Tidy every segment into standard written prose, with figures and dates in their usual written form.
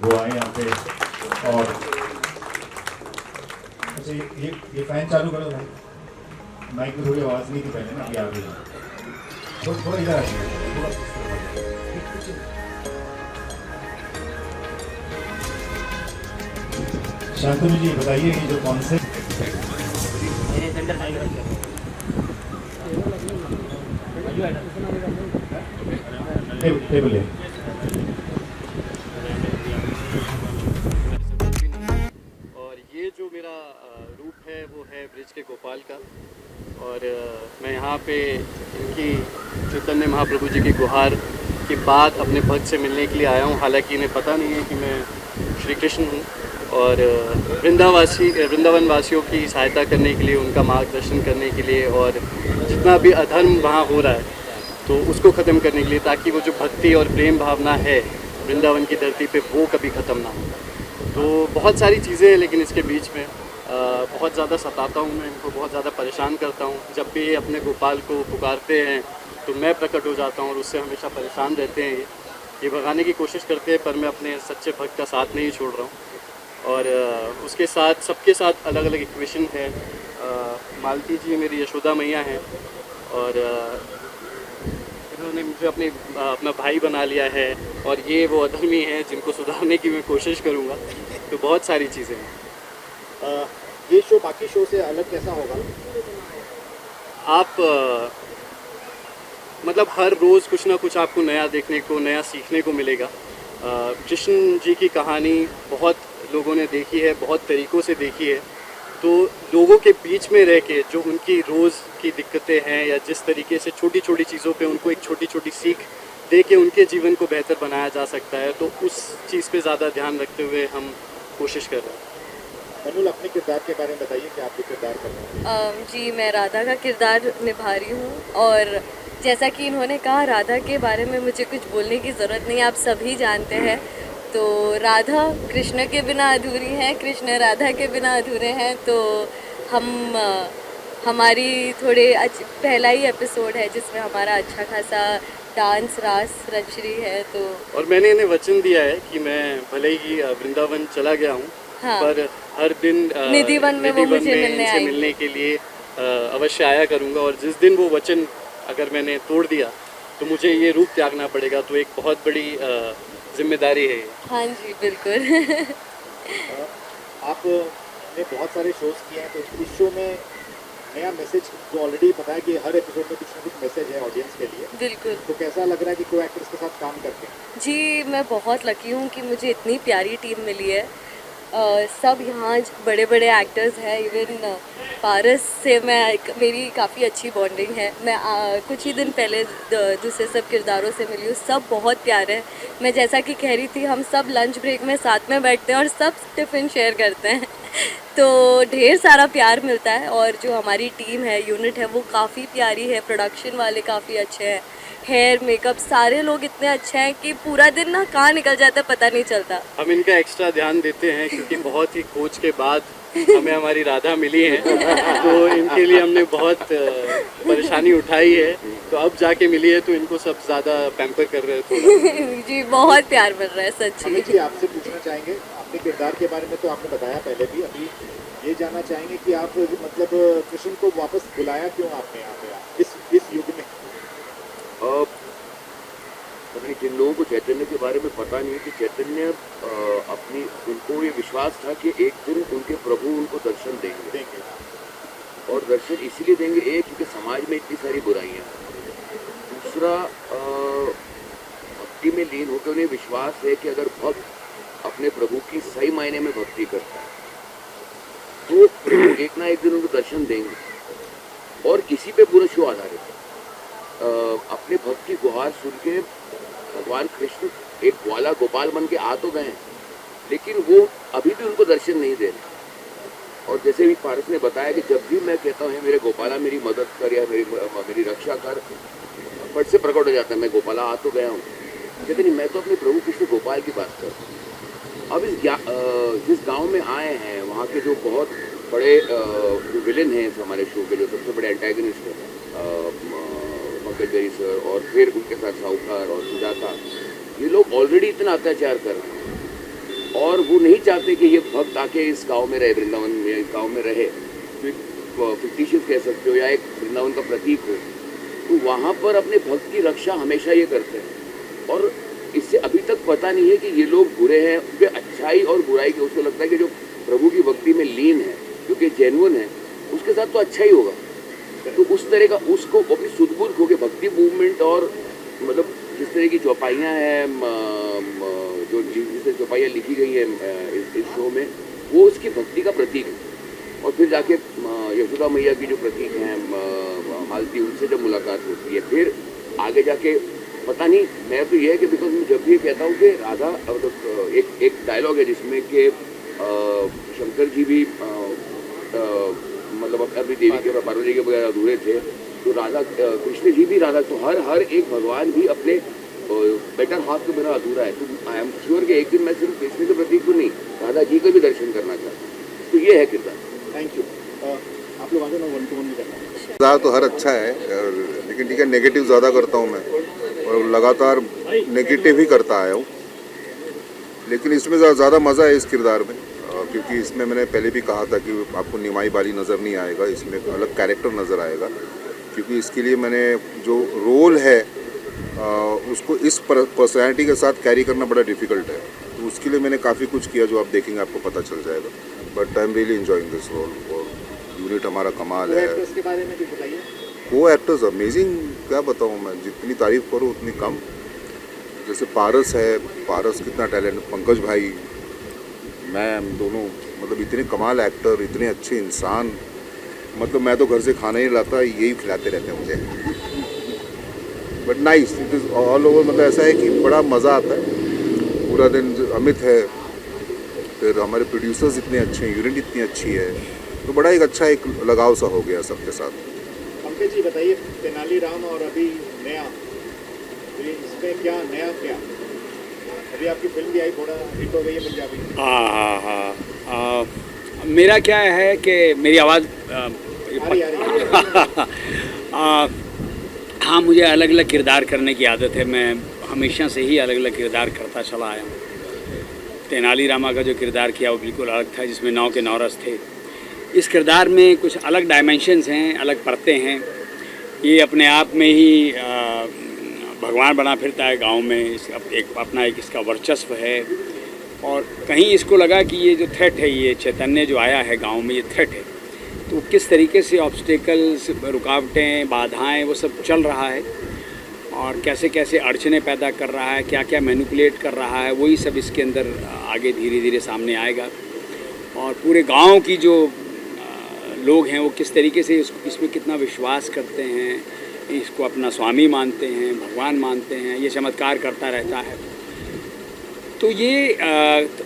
वो आए यहाँ पे। और अच्छा ये फैन चालू करो भाई, माइक में थोड़ी आवाज़ नहीं थी पहले ना, अभी आ गई। थोड़ा इधर आ जाइए, थोड़ा शांतनु जी बताइए कि जो कॉन्सेप्ट टेबल है। और ये जो मेरा रूप है वो है ब्रिज के गोपाल का। और मैं यहाँ पे इनकी चैतन्य महाप्रभु जी की गुहार के बाद अपने भक्त से मिलने के लिए आया हूँ। हालांकि इन्हें पता नहीं है कि मैं श्री कृष्ण हूँ और वृंदावन वासियों की सहायता करने के लिए, उनका मार्गदर्शन करने के लिए, और जितना भी अधर्म वहाँ हो रहा है तो उसको ख़त्म करने के लिए, ताकि वो जो भक्ति और प्रेम भावना है वृंदावन की धरती पे वो कभी ख़त्म ना हो। तो बहुत सारी चीज़ें हैं, लेकिन इसके बीच में बहुत ज़्यादा सताता हूँ मैं इनको, बहुत ज़्यादा परेशान करता हूँ। जब भी ये अपने गोपाल को पुकारते हैं तो मैं प्रकट हो जाता हूँ और उससे हमेशा परेशान रहते हैं। ये भगाने की कोशिश करते हैं, पर मैं अपने सच्चे भक्त का साथ नहीं छोड़ रहा हूँ। और उसके साथ सबके साथ अलग अलग इक्वेशन है। मालती जी मेरी यशोदा मैया हैं और इन्होंने मुझे अपना भाई बना लिया है, और ये वो अधर्मी हैं जिनको सुधारने की मैं कोशिश करूँगा। तो बहुत सारी चीज़ें हैं। ये शो बाकी शो से अलग कैसा होगा? आप मतलब हर रोज़ कुछ ना कुछ आपको नया देखने को, नया सीखने को मिलेगा। कृष्ण जी की कहानी बहुत लोगों ने देखी है, बहुत तरीक़ों से देखी है। तो लोगों के बीच में रह के जो उनकी रोज़ की दिक्कतें हैं, या जिस तरीके से छोटी छोटी चीज़ों पे उनको एक छोटी छोटी सीख दे के उनके जीवन को बेहतर बनाया जा सकता है, तो उस चीज़ पे ज़्यादा ध्यान रखते हुए हम कोशिश कर रहे हैं। अनुल, अपने किरदार के बारे में बताइए कि आप जो किरदार कर रहे हैं। जी, मैं राधा का किरदार निभा रही हूँ। और जैसा कि इन्होंने कहा, राधा के बारे में मुझे कुछ बोलने की ज़रूरत नहीं, आप सभी जानते हैं। तो राधा कृष्ण के बिना अधूरी है, कृष्ण राधा के बिना अधूरे हैं। तो हमारी पहला ही एपिसोड है जिसमें हमारा अच्छा खासा डांस रास रच रही है। तो और मैंने इन्हें वचन दिया है कि मैं भले ही वृंदावन चला गया हूँ, हाँ, पर हर दिन निधिवन में वो मुझे मिलने के लिए अवश्य आया करूँगा। और जिस दिन वो वचन अगर मैंने तोड़ दिया तो मुझे ये रूप त्यागना पड़ेगा। तो एक बहुत बड़ी जिम्मेदारी है ये। हाँ जी, बिल्कुल। आपने बहुत सारे शोज़ किए हैं, तो इस शो में नया मैसेज, जो ऑलरेडी पता है कि हर एपिसोड में कुछ ना कुछ मैसेज है ऑडियंस के लिए, बिल्कुल। तो कैसा लग रहा है कि को एक्टर्स के साथ काम करके? जी, मैं बहुत लकी हूँ कि मुझे इतनी प्यारी टीम मिली है। सब यहाँ बड़े बड़े एक्टर्स हैं। इवन पारस से मेरी काफ़ी अच्छी बॉन्डिंग है। मैं कुछ ही दिन पहले दूसरे सब किरदारों से मिली हूँ, सब बहुत प्यारे हैं। मैं जैसा कि कह रही थी, हम सब लंच ब्रेक में साथ में बैठते हैं और सब टिफ़िन शेयर करते हैं। तो ढेर सारा प्यार मिलता है। और जो हमारी टीम है, यूनिट है, वो काफ़ी प्यारी है। प्रोडक्शन वाले काफ़ी अच्छे हैं, हेयर मेकअप सारे लोग इतने अच्छे हैं कि पूरा दिन ना कहाँ निकल जाता है पता नहीं चलता। हम इनका एक्स्ट्रा ध्यान देते हैं क्योंकि बहुत ही खोज के बाद हमें हमारी राधा मिली है। तो इनके लिए हमने बहुत परेशानी उठाई है, तो अब जाके मिली है तो इनको सब ज़्यादा पैम्पर कर रहे हैं थोड़ा। जी, बहुत प्यार मिल रहा है सच्ची। अमित जी, आपसे पूछना चाहेंगे, अपने किरदार के बारे में तो आपने बताया पहले भी, अभी ये जानना चाहेंगे कि आप मतलब कृष्ण को वापस बुलाया क्यों आपने यहाँ पे इस युग में? जिन लोगों को चैतन्य के बारे में पता नहीं है कि चैतन्य उनको ये विश्वास था कि एक दिन उनके प्रभु उनको दर्शन देंगे। और दर्शन इसलिए देंगे, एक क्योंकि समाज में इतनी सारी बुराइयां हैं, दूसरा भक्ति में लीन होकर उन्हें विश्वास है कि अगर भक्त अपने प्रभु की सही मायने में भक्ति करता है तो प्रभु एक ना एक दिन उनको दर्शन देंगे। और इसी पे पूरा शो आधारित है। अपने भक्त की गुहार सुन के भगवान कृष्ण एक ग्वाला गोपाल बन के आ तो गए, लेकिन वो अभी भी उनको दर्शन नहीं दे रहे। और जैसे भी पारस ने बताया कि जब भी मैं कहता हूँ मेरे गोपाला मेरी मदद कर या मेरी रक्षा कर, फट से प्रकट हो जाता है, मैं गोपाला आ तो गया हूँ। कहते नहीं, मैं तो अपने प्रभु कृष्ण गोपाल की बात कर रहा हूँ। अब जिस गाँव में आए हैं, वहाँ के जो बहुत बड़े जो विलेन हैं हमारे शो के, जो सबसे बड़े एंटागनिस्ट हैं, पंकज सर, और फिर उनके साथ साहूकार और सुजाता, ये लोग ऑलरेडी इतना अत्याचार कर रहे हैं। और वो नहीं चाहते कि ये भक्त आके इस गांव में रहे, वृंदावन में गांव में रहे, तो एक फिक्टिशियस कह सकते हो या एक वृंदावन का प्रतीक हो, तो वहाँ पर अपने भक्त की रक्षा हमेशा ये करते हैं। और इससे अभी तक पता नहीं है कि ये लोग बुरे हैं, क्योंकि अच्छाई और बुराई की उसको लगता है कि जो प्रभु की भक्ति में लीन है, जो कि जेन्युइन है, उसके साथ तो अच्छा ही होगा। तो उस तरह का उसको अपनी सुध-बुध खो के भक्ति मूवमेंट और मतलब जिस तरह की चौपाइयाँ हैं, जो जिस तरह चौपाइयाँ लिखी गई हैं इस शो में, वो उसकी भक्ति का प्रतीक है। और फिर जाके यशोदा मैया की जो प्रतीक हैं मालती, उनसे जब मुलाकात होती है, फिर आगे जाके पता नहीं, मैं तो ये है कि बिकॉज मैं जब भी कहता हूँ कि राधा मतलब एक डायलॉग है जिसमें कि शंकर जी भी मतलब अपनी देवी के और पार्वती के बगैर अधूरे थे, तो राधा कृष्ण जी भी राधा, तो हर एक भगवान भी अपने बेटर हाथ के बिना अधूरा है। तो आई एम श्योर कि एक दिन मैं सिर्फ कृष्ण के प्रतीक को नहीं, राधा जी का भी दर्शन करना चाहता हूँ। तो ये है किरदार। Thank you. आप लोग आगे ना 1-to-1 भी करना है। किरदार तो हर अच्छा है, लेकिन ठीक है, नेगेटिव ज़्यादा करता हूँ मैं और लगातार नेगेटिव ही करता आया हूँ। लेकिन इसमें ज़्यादा मज़ा है इस किरदार में, क्योंकि इसमें मैंने पहले भी कहा था कि आपको निमाई बाली नज़र नहीं आएगा, इसमें एक अलग कैरेक्टर नज़र आएगा। क्योंकि इसके लिए मैंने जो रोल है उसको इस पर्सनैलिटी के साथ कैरी करना बड़ा डिफ़िकल्ट है, तो उसके लिए मैंने काफ़ी कुछ किया जो आप देखेंगे आपको पता चल जाएगा। But I am really enjoying this role और यूनिट हमारा कमाल है। एक्ट्रेस के बारे में कुछ बताइए। वो एक्टर्स अमेजिंग, क्या बताऊँ मैं, जितनी तारीफ़ करूँ उतनी कम। जैसे पारस है, पारस कितना टैलेंट, पंकज भाई, मैं दोनों मतलब इतने कमाल एक्टर, इतने अच्छे इंसान, मतलब मैं तो घर से खाना ही लाता, यही खिलाते रहते हैं मुझे। But nice, it is all over, मतलब ऐसा है कि बड़ा मज़ा आता है पूरा दिन। अमित है, फिर हमारे प्रोड्यूसर्स इतने अच्छे हैं, यूनिट इतनी अच्छी है, तो बड़ा एक अच्छा एक लगाव सा हो गया सबके साथ। पंकज जी बताइए, तेनालीराम और अभी नया, इसमें क्या नया क्या? अभी आपकी फिल्म भी आई, थोड़ा हिट हो गई है पंजाबी। हाँ, मेरा क्या है कि मेरी आवाज़ आ रही हाँ, मुझे अलग अलग किरदार करने की आदत है। मैं हमेशा से ही अलग अलग किरदार करता चला आया हूँ। तेनालीरामा का जो किरदार किया वो बिल्कुल अलग था, जिसमें 9 के 9 रस थे। इस किरदार में कुछ अलग डायमेंशंस हैं, अलग परतें हैं। ये अपने आप में ही भगवान बना फिरता है गांव में, एक अपना एक इसका वर्चस्व है। और कहीं इसको लगा कि ये जो थ्रेट है, ये चैतन्य जो आया है गांव में, ये थ्रेट है, तो किस तरीके से ऑब्स्टेकल्स, रुकावटें, बाधाएं, वो सब चल रहा है और कैसे कैसे अड़चने पैदा कर रहा है, क्या क्या मैनिपुलेट कर रहा है, वही सब इसके अंदर आगे धीरे धीरे सामने आएगा। और पूरे गांव की जो लोग हैं वो किस तरीके से इसमें कितना विश्वास करते हैं, इसको अपना स्वामी मानते हैं, भगवान मानते हैं, ये चमत्कार करता रहता है। तो ये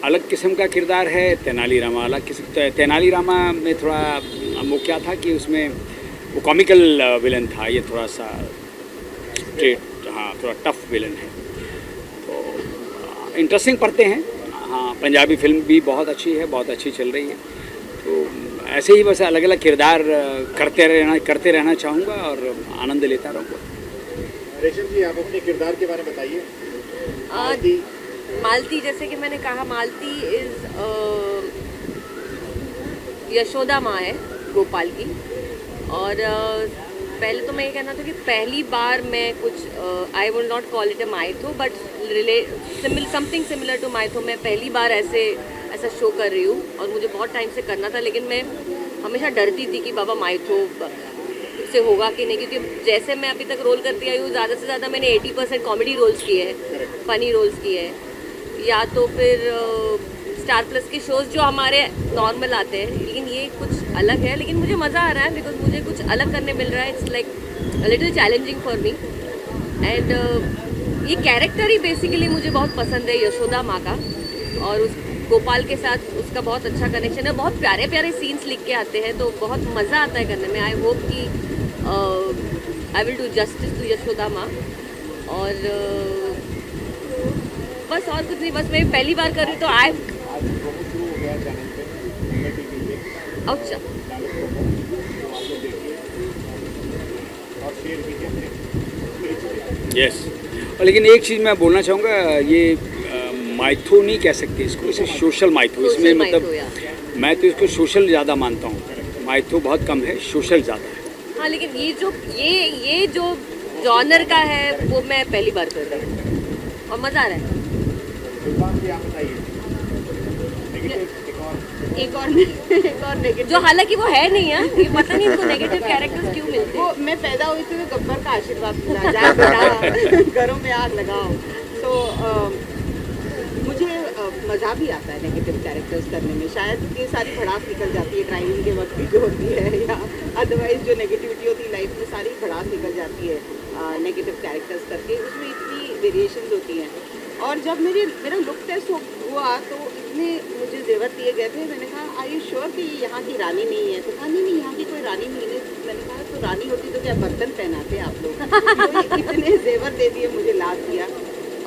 अलग किस्म का किरदार है। तेनालीरामा अलग किस्म, तेनालीरामा में थोड़ा वो क्या था कि उसमें वो कॉमिकल विलन था, ये थोड़ा सा स्ट्रेट, हाँ थोड़ा टफ विलन है। तो इंटरेस्टिंग पढ़ते हैं। हाँ, पंजाबी फिल्म भी बहुत अच्छी है, बहुत अच्छी चल रही है। तो ऐसे ही बस अलग अलग किरदार करते रहना चाहूँगा और आनंद लेता रहूँगा। रेशम जी, आप अपने किरदार के बारे में बताइए। मालती, जैसे कि मैंने कहा, मालती इज़ यशोदा माँ है गोपाल की। और पहले तो मैं ये कहना था कि पहली बार मैं कुछ, I would not call it a mytho, but something similar to mytho, मैं पहली बार ऐसा शो कर रही हूँ और मुझे बहुत टाइम से करना था। लेकिन मैं हमेशा डरती थी कि बाबा माइथो से होगा कि नहीं, क्योंकि जैसे मैं अभी तक रोल करती आई हूँ, ज़्यादा से ज़्यादा मैंने 80% कॉमेडी रोल्स किए हैं, फ़नी रोल्स किए हैं, या तो फिर स्टार प्लस के शोज़ जो हमारे नॉर्मल आते हैं। लेकिन ये कुछ अलग है, लेकिन मुझे मज़ा आ रहा है बिकॉज मुझे कुछ अलग करने मिल रहा है। It's like a little challenging for me. And ये कैरेक्टर ही बेसिकली मुझे बहुत पसंद है, यशोदा माँ का। और उस गोपाल के साथ उसका बहुत अच्छा कनेक्शन है, बहुत प्यारे प्यारे सीन्स लिख के आते हैं, तो बहुत मज़ा आता है करने में। आई होप कि I will do justice to Yashoda माँ। और बस और कुछ नहीं, बस मैं पहली बार कर रही हूँ तो आज प्रोमो शुरू हो गया चैनल पे, टीवी पे। अच्छा, और शेयर कीजिए। यस। और लेकिन एक चीज़ मैं बोलना चाहूँगा, ये माइथो नहीं कह सकते इसको, इसे सोशल माइथो, इसमें Social मतलब माइथो, या। मैं तो इसको सोशल ज़्यादा मानता हूँ, माइथो बहुत कम है, सोशल ज़्यादा है। हाँ, लेकिन ये जो जॉनर का है वो मैं पहली बार कर रही हूँ और मज़ा आ रहा है। इरफान जी, आप बताइए नेगेटिव एक और नेगेटिव, जो हालांकि वो है नहीं है, ये पता नहीं इनको नेगेटिव कैरेक्टर्स क्यों मिलते वो हैं। मैं पैदा हुई थी तो गब्बर का आशीर्वाद मिला, जाए बेटा घरों में आग लगाओ। तो मुझे मज़ा भी आता है नेगेटिव कैरेक्टर्स करने में। शायद इतनी सारी भड़ास निकल जाती है ड्राइविंग के वक्त भी जो होती है, या अदरवाइज जो नेगेटिविटी होती है लाइफ में, सारी भड़ास निकल जाती है नेगेटिव कैरेक्टर्स करके। उसमें इतनी वेरिएशंस होती हैं। और जब मेरा लुक टेस्ट हुआ तो इतने मुझे जेवर दिए गए थे, मैंने कहा आई यू श्योर कि ये यहाँ की रानी नहीं है? तो कहा नहीं यहाँ की कोई रानी नहीं है। मैंने कहा तो रानी होती तो क्या बर्तन पहनाते आप लोग? तो इतने जेवर दे दिए, मुझे लाद दिया।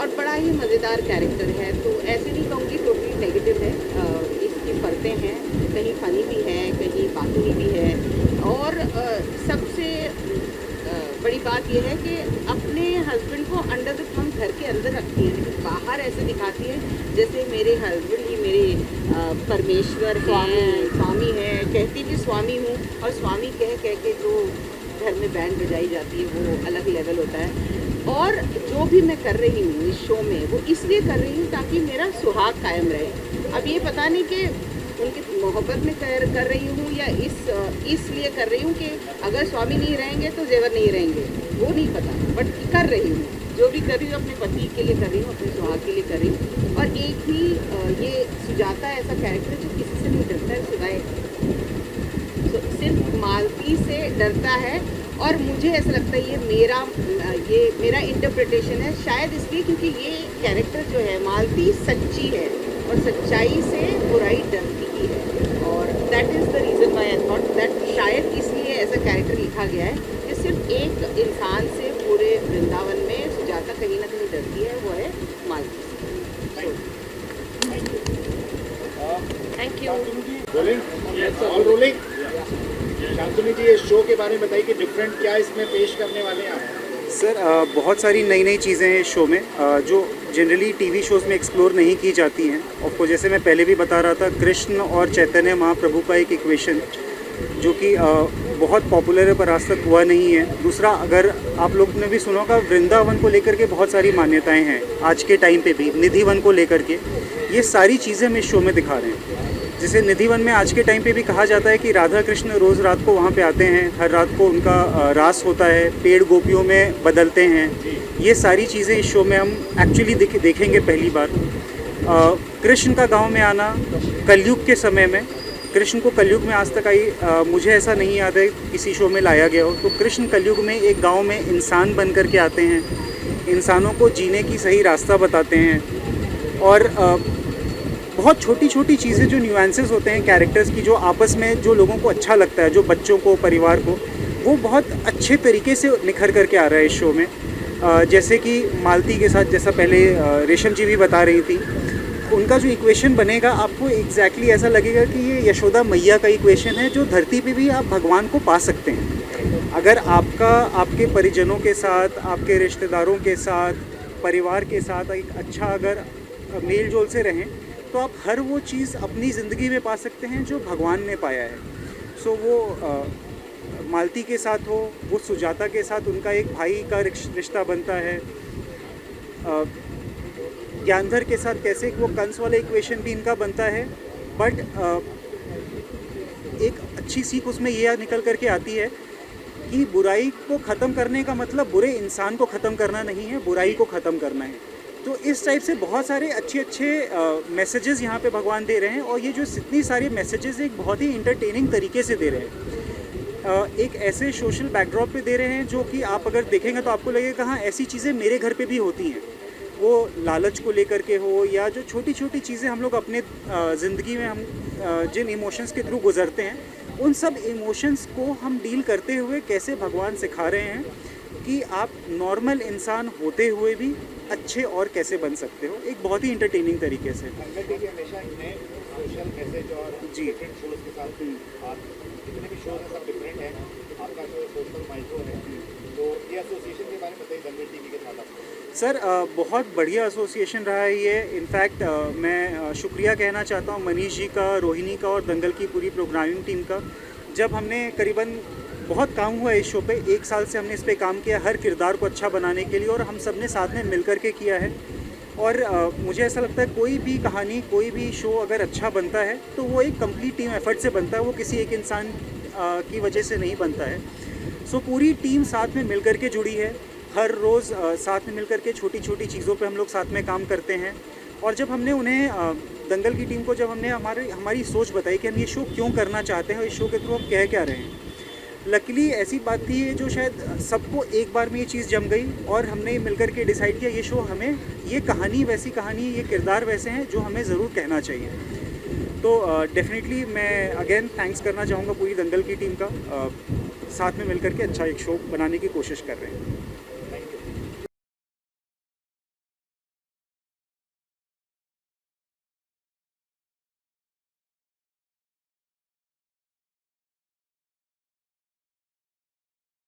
और बड़ा ही मज़ेदार कैरेक्टर है, तो ऐसे नहीं कहूँगी टोटली नेगेटिव है। इसकी फ़र्तें हैं, कहीं फ़नी भी है, कहीं बातूनी भी है। और सबसे बड़ी बात यह है कि अपने हस्बैंड को अंडर द थंब घर के अंदर रखती है, लेकिन बाहर ऐसे दिखाती है जैसे मेरे हस्बैंड ही मेरे परमेश्वर हैं, स्वामी हैं। कहती भी स्वामी हूँ, और स्वामी कह के जो घर में बैंड बजाई जाती है वो अलग लेवल होता है। और जो भी मैं कर रही हूँ इस शो में, वो इसलिए कर रही हूँ ताकि मेरा सुहाग कायम रहे। अब ये पता नहीं कि उनकी मोहब्बत में कर रही हूँ या इसलिए कर रही हूँ कि अगर स्वामी नहीं रहेंगे तो जेवर नहीं रहेंगे, वो नहीं पता, बट कर रही हूँ। जो भी कर रही हूँ अपने पति के लिए कर रही हूँ, अपने सुहाग के लिए कर रही हूँ। और एक ही ये सुजाता ऐसा कैरेक्टर है जो किसी से नहीं डरता है सिवाय सिर्फ मालती से डरता है। और मुझे ऐसा लगता है ये मेरा इंटरप्रिटेशन है, शायद इसलिए क्योंकि ये कैरेक्टर जो है मालती सच्ची है और सच्चाई से बुराई डरती ही है। और that is the reason why I thought that शायद इसलिए ऐसा कैरेक्टर लिखा गया है कि सिर्फ एक इंसान से पूरे वृंदावन में सुजाता कहीं ना कहीं डरती है, वो है Malti. Thank you. Rolling all rolling. Shantanu ji, इस शो के बारे में बताइए कि डिफरेंट क्या इसमें पेश करने वाले हैं आप? सर बहुत सारी नई नई चीज़ें हैं इस शो में जो जनरली टीवी शोज़ में एक्सप्लोर नहीं की जाती हैं। आपको जैसे मैं पहले भी बता रहा था, कृष्ण और चैतन्य महाप्रभु का एक इक्वेशन जो कि बहुत पॉपुलर है पर आज तक हुआ नहीं है। दूसरा, अगर आप लोग ने भी सुना होगा, वृंदावन को लेकर के बहुत सारी मान्यताएं हैं आज के टाइम पे भी। निधिवन को लेकर के ये सारी चीज़ें हम इस शो में दिखा रहे हैं। जैसे निधिवन में आज के टाइम पे भी कहा जाता है कि राधा कृष्ण रोज़ रात को वहाँ पे आते हैं, हर रात को उनका रास होता है, पेड़ गोपियों में बदलते हैं। ये सारी चीज़ें इस शो में हम एक्चुअली देखेंगे पहली बार। कृष्ण का गांव में आना कलयुग के समय में, कृष्ण को कलयुग में आज तक मुझे ऐसा नहीं याद है किसी शो में लाया गया हो। तो कृष्ण कलयुग में एक गांव में इंसान बन कर के आते हैं, इंसानों को जीने की सही रास्ता बताते हैं। और बहुत छोटी छोटी चीज़ें जो न्यूएंसेस होते हैं कैरेक्टर्स की, जो आपस में जो लोगों को अच्छा लगता है, जो बच्चों को, परिवार को, वो बहुत अच्छे तरीके से निखर करके आ रहा है इस शो में। जैसे कि मालती के साथ, जैसा पहले रेशम जी भी बता रही थी, उनका जो इक्वेशन बनेगा आपको एग्जैक्टली ऐसा लगेगा कि ये यशोदा मैया का इक्वेशन है, जो धरती पे भी आप भगवान को पा सकते हैं। अगर आपके परिजनों के साथ, आपके रिश्तेदारों के साथ, परिवार के साथ एक अच्छा अगर मेल जोल से रहें तो आप हर वो चीज़ अपनी ज़िंदगी में पा सकते हैं जो भगवान ने पाया है। सो वो मालती के साथ हो, वो सुजाता के साथ उनका एक भाई का रिश्ता बनता है। ज्ञानधर के साथ कैसे वो कंस वाला इक्वेशन भी इनका बनता है। बट एक अच्छी सीख उसमें ये निकल करके आती है कि बुराई को ख़त्म करने का मतलब बुरे इंसान को ख़त्म करना नहीं है, बुराई को ख़त्म करना है। तो इस टाइप से बहुत सारे अच्छे मैसेजेस यहाँ पे भगवान दे रहे हैं। और ये जो इतनी सारे मैसेजेस एक बहुत ही इंटरटेनिंग तरीके से दे रहे हैं, एक ऐसे सोशल बैकड्रॉप पे दे रहे हैं जो कि आप अगर देखेंगे तो आपको लगेगा हाँ ऐसी चीज़ें मेरे घर पे भी होती हैं। वो लालच को लेकर के हो, या जो छोटी छोटी चीज़ें हम लोग अपने ज़िंदगी में हम जिन इमोशंस के थ्रू गुजरते हैं, उन सब इमोशंस को हम डील करते हुए कैसे भगवान सिखा रहे हैं कि आप नॉर्मल इंसान होते हुए भी अच्छे और कैसे बन सकते हो, एक बहुत ही इंटरटेनिंग तरीके से। हमेशा नए सोशल मैसेज और जी। डिफरेंट शोज के साथ आप जितने भी शोज हैं सब डिफरेंट हैं। आपका शो सोशल माइक्रो है, तो ये एसोसिएशन के बारे में बताइए दंगल टीवी के साथ आपको। सर बहुत बढ़िया एसोसिएशन रहा है ये। इनफैक्ट मैं शुक्रिया कहना चाहता हूँ मनीष जी का, रोहिणी का और दंगल की पूरी प्रोग्रामिंग टीम का। जब हमने करीबन बहुत काम हुआ इस शो पे, 1 साल से हमने इस पे काम किया हर किरदार को अच्छा बनाने के लिए, और हम सब ने साथ में मिल कर के किया है। और मुझे ऐसा लगता है कोई भी कहानी, कोई भी शो अगर अच्छा बनता है तो वो एक कंप्लीट टीम एफर्ट से बनता है, वो किसी एक इंसान की वजह से नहीं बनता है। सो पूरी टीम साथ में मिल कर के जुड़ी है। हर रोज़ साथ में मिल कर के छोटी छोटी चीज़ों पे हम लोग साथ में काम करते हैं। और जब हमने उन्हें दंगल की टीम को जब हमने हमारी सोच बताई कि हम ये शो क्यों करना चाहते हैं और इस शो के थ्रू हम कह क्या रहे हैं, लकीली ऐसी बात थी जो शायद सबको एक बार में ये चीज़ जम गई और हमने मिलकर के डिसाइड किया ये शो हमें, ये कहानी वैसी कहानी, ये किरदार वैसे हैं जो हमें ज़रूर कहना चाहिए। तो डेफिनेटली मैं अगेन थैंक्स करना चाहूँगा पूरी दंगल की टीम का। साथ में मिलकर के अच्छा एक शो बनाने की कोशिश कर रहे हैं।